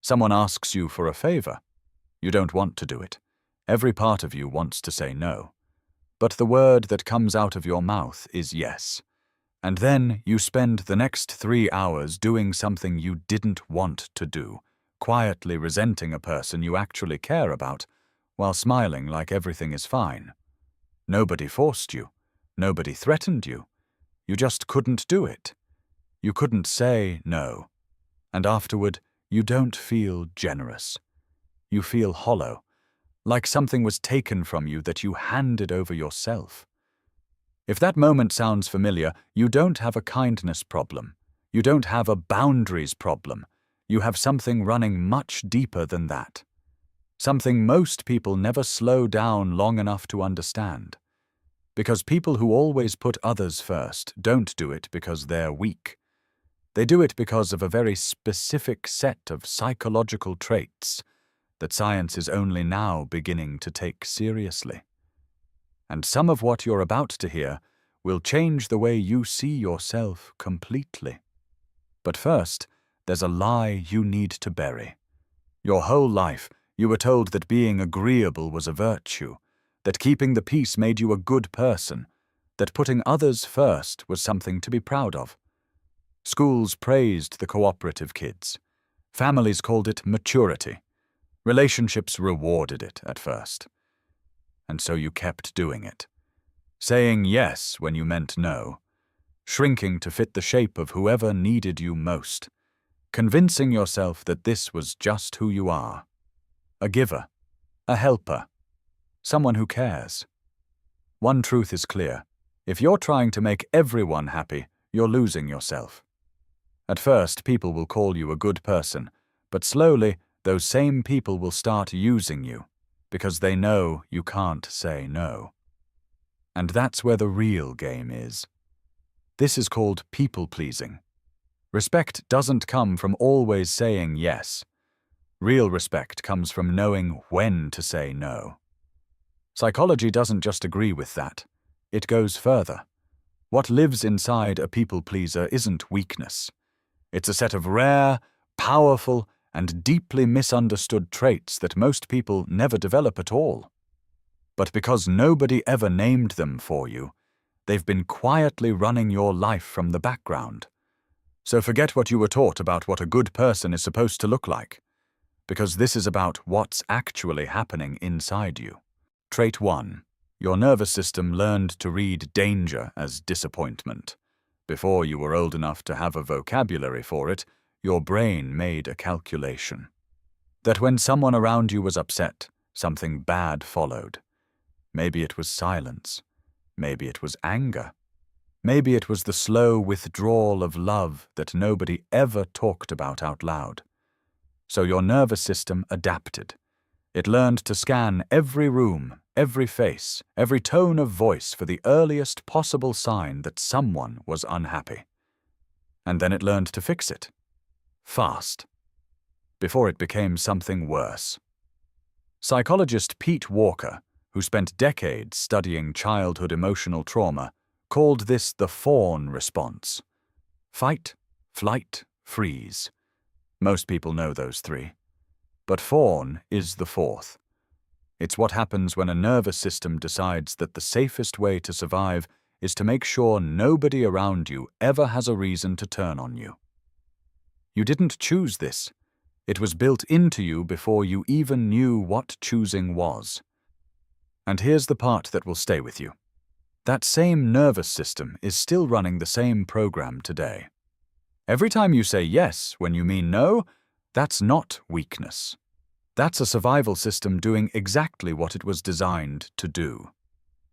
Someone asks you for a favor. You don't want to do it. Every part of you wants to say no. But the word that comes out of your mouth is yes. And then you spend the next 3 hours doing something you didn't want to do, quietly resenting a person you actually care about, while smiling like everything is fine. Nobody forced you. Nobody threatened you. You just couldn't do it. You couldn't say no. And afterward, you don't feel generous. You feel hollow, like something was taken from you that you handed over yourself. If that moment sounds familiar, you don't have a kindness problem. You don't have a boundaries problem. You have something running much deeper than that. Something most people never slow down long enough to understand. Because people who always put others first don't do it because they're weak. They do it because of a very specific set of psychological traits that science is only now beginning to take seriously. And some of what you're about to hear will change the way you see yourself completely. But first, there's a lie you need to bury. Your whole life, you were told that being agreeable was a virtue, that keeping the peace made you a good person, that putting others first was something to be proud of. Schools praised the cooperative kids. Families called it maturity. Relationships rewarded it at first. And so you kept doing it. Saying yes when you meant no. Shrinking to fit the shape of whoever needed you most. Convincing yourself that this was just who you are. A giver. A helper. Someone who cares. One truth is clear. If you're trying to make everyone happy, you're losing yourself. At first, people will call you a good person, but slowly, those same people will start using you, because they know you can't say no. And that's where the real game is. This is called people-pleasing. Respect doesn't come from always saying yes. Real respect comes from knowing when to say no. Psychology doesn't just agree with that. It goes further. What lives inside a people-pleaser isn't weakness. It's a set of rare, powerful, and deeply misunderstood traits that most people never develop at all. But because nobody ever named them for you, they've been quietly running your life from the background. So forget what you were taught about what a good person is supposed to look like, because this is about what's actually happening inside you. Trait 1. Your nervous system learned to read danger as disappointment. Before you were old enough to have a vocabulary for it, your brain made a calculation. That when someone around you was upset, something bad followed. Maybe it was silence. Maybe it was anger. Maybe it was the slow withdrawal of love that nobody ever talked about out loud. So your nervous system adapted. It learned to scan every room, every face, every tone of voice for the earliest possible sign that someone was unhappy. And then it learned to fix it. Fast. Before it became something worse. Psychologist Pete Walker, who spent decades studying childhood emotional trauma, called this the fawn response. Fight, flight, freeze. Most people know those three. But fawn is the fourth. It's what happens when a nervous system decides that the safest way to survive is to make sure nobody around you ever has a reason to turn on you. You didn't choose this. It was built into you before you even knew what choosing was. And here's the part that will stay with you. That same nervous system is still running the same program today. Every time you say yes when you mean no, that's not weakness. That's a survival system doing exactly what it was designed to do.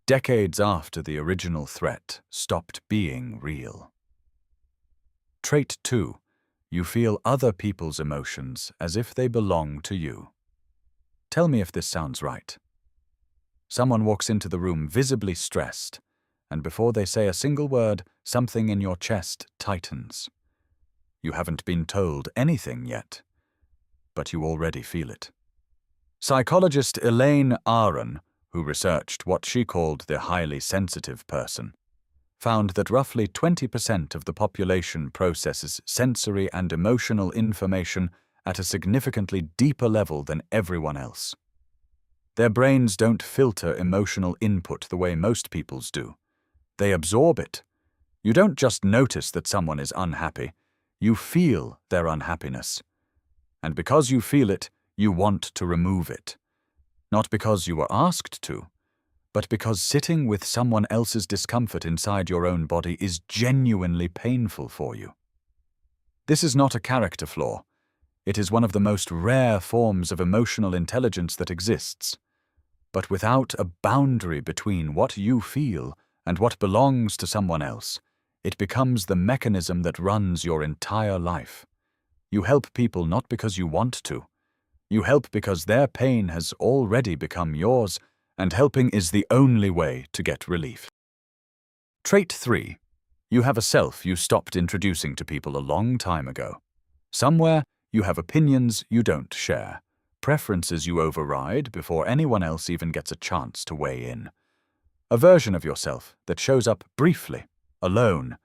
Decades after the original threat stopped being real. Trait 2. You feel other people's emotions as if they belong to you. Tell me if this sounds right. Someone walks into the room visibly stressed, and before they say a single word, something in your chest tightens. You haven't been told anything yet, but you already feel it. Psychologist Elaine Aron, who researched what she called the highly sensitive person, found that roughly 20% of the population processes sensory and emotional information at a significantly deeper level than everyone else. Their brains don't filter emotional input the way most people's do. They absorb it. You don't just notice that someone is unhappy, you feel their unhappiness. And because you feel it, you want to remove it. Not because you were asked to, but because sitting with someone else's discomfort inside your own body is genuinely painful for you. This is not a character flaw. It is one of the most rare forms of emotional intelligence that exists. But without a boundary between what you feel and what belongs to someone else, it becomes the mechanism that runs your entire life. You help people not because you want to. You help because their pain has already become yours, and helping is the only way to get relief. Trait 3. You have a self you stopped introducing to people a long time ago. Somewhere, you have opinions you don't share, preferences you override before anyone else even gets a chance to weigh in. A version of yourself that shows up briefly, alone,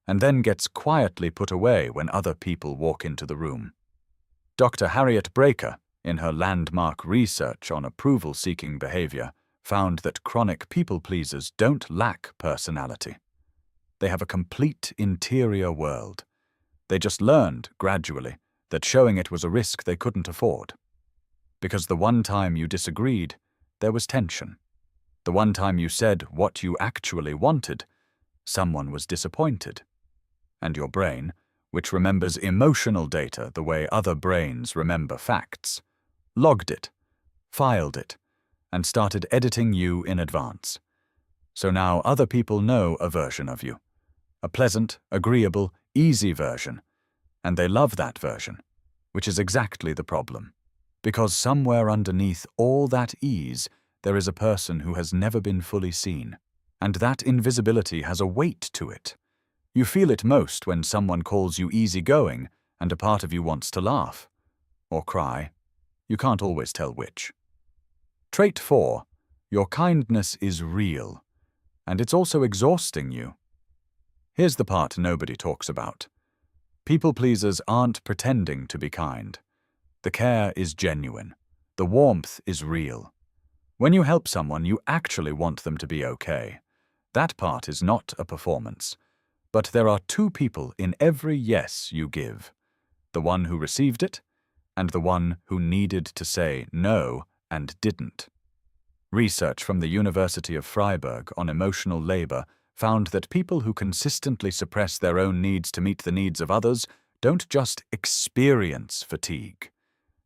and then gets quietly put away when other people walk into the room. Dr. Harriet Breaker, in her landmark research on approval-seeking behavior, found that chronic people-pleasers don't lack personality. They have a complete interior world. They just learned, gradually, that showing it was a risk they couldn't afford. Because the one time you disagreed, there was tension. The one time you said what you actually wanted, someone was disappointed. And your brain, which remembers emotional data the way other brains remember facts, logged it, filed it, and started editing you in advance. So now other people know a version of you, a pleasant, agreeable, easy version, and they love that version, which is exactly the problem. Because somewhere underneath all that ease, there is a person who has never been fully seen, and that invisibility has a weight to it. You feel it most when someone calls you easygoing and a part of you wants to laugh or cry. You can't always tell which. Trait 4. Your kindness is real, and it's also exhausting you. Here's the part nobody talks about. People-pleasers aren't pretending to be kind. The care is genuine. The warmth is real. When you help someone, you actually want them to be okay. That part is not a performance. But there are two people in every yes you give. The one who received it, and the one who needed to say no and didn't. Research from the University of Freiburg on emotional labor found that people who consistently suppress their own needs to meet the needs of others don't just experience fatigue.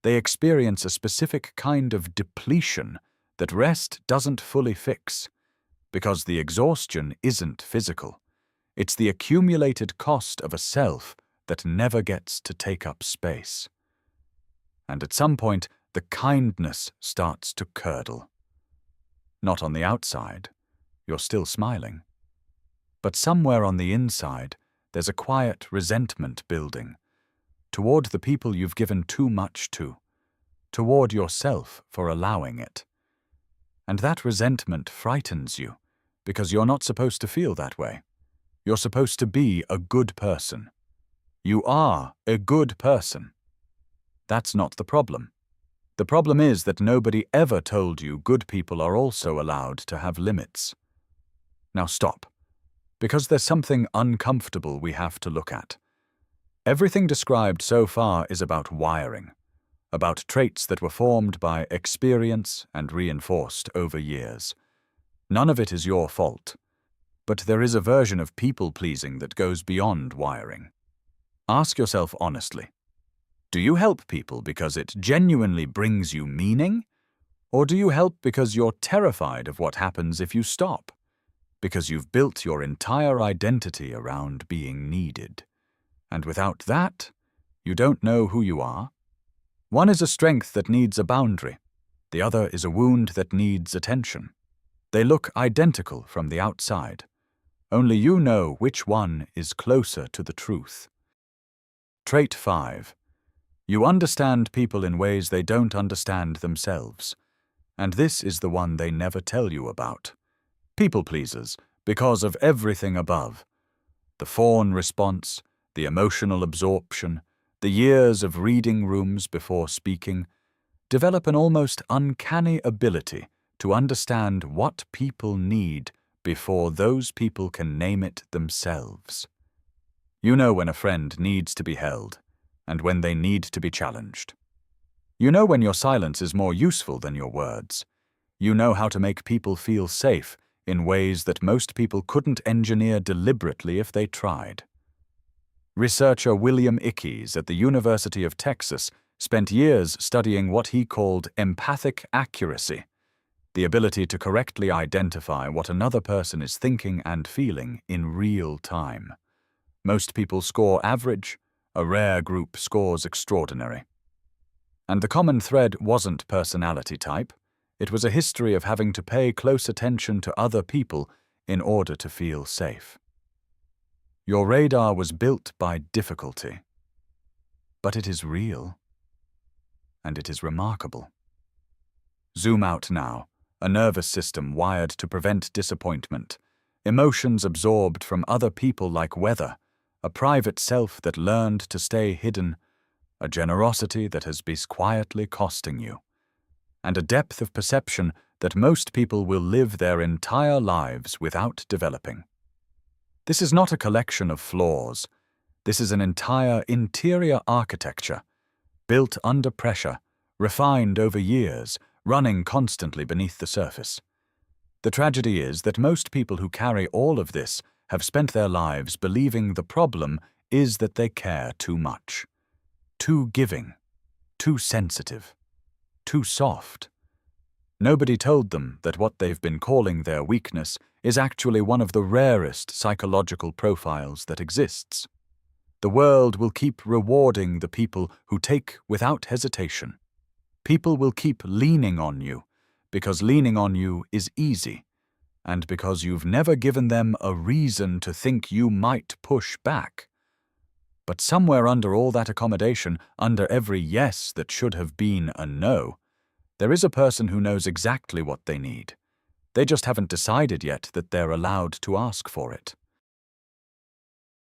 They experience a specific kind of depletion that rest doesn't fully fix, because the exhaustion isn't physical. It's the accumulated cost of a self that never gets to take up space. And at some point, the kindness starts to curdle. Not on the outside, you're still smiling. But somewhere on the inside, there's a quiet resentment building, toward the people you've given too much to, toward yourself for allowing it. And that resentment frightens you, because you're not supposed to feel that way. You're supposed to be a good person. You are a good person. That's not the problem. The problem is that nobody ever told you good people are also allowed to have limits. Now stop, because there's something uncomfortable we have to look at. Everything described so far is about wiring, about traits that were formed by experience and reinforced over years. None of it is your fault. But there is a version of people-pleasing that goes beyond wiring. Ask yourself honestly, do you help people because it genuinely brings you meaning? Or do you help because you're terrified of what happens if you stop? Because you've built your entire identity around being needed. And without that, you don't know who you are. One is a strength that needs a boundary. The other is a wound that needs attention. They look identical from the outside. Only you know which one is closer to the truth. Trait 5. You understand people in ways they don't understand themselves. And this is the one they never tell you about. People-pleasers, because of everything above. The fawn response, the emotional absorption, the years of reading rooms before speaking, develop an almost uncanny ability to understand what people need before those people can name it themselves. You know when a friend needs to be held, and when they need to be challenged. You know when your silence is more useful than your words. You know how to make people feel safe in ways that most people couldn't engineer deliberately if they tried. Researcher William Ickes at the University of Texas spent years studying what he called empathic accuracy, the ability to correctly identify what another person is thinking and feeling in real time. Most people score average, a rare group scores extraordinary. And the common thread wasn't personality type, it was a history of having to pay close attention to other people in order to feel safe. Your radar was built by difficulty, but it is real, and it is remarkable. Zoom out now, a nervous system wired to prevent disappointment, emotions absorbed from other people like weather, a private self that learned to stay hidden, a generosity that has been quietly costing you, and a depth of perception that most people will live their entire lives without developing. This is not a collection of flaws. This is an entire interior architecture, built under pressure, refined over years, running constantly beneath the surface. The tragedy is that most people who carry all of this have spent their lives believing the problem is that they care too much, too giving, too sensitive, too soft. Nobody told them that what they've been calling their weakness is actually one of the rarest psychological profiles that exists. The world will keep rewarding the people who take without hesitation. People will keep leaning on you because leaning on you is easy, and because you've never given them a reason to think you might push back. But somewhere under all that accommodation, under every yes that should have been a no, there is a person who knows exactly what they need. They just haven't decided yet that they're allowed to ask for it.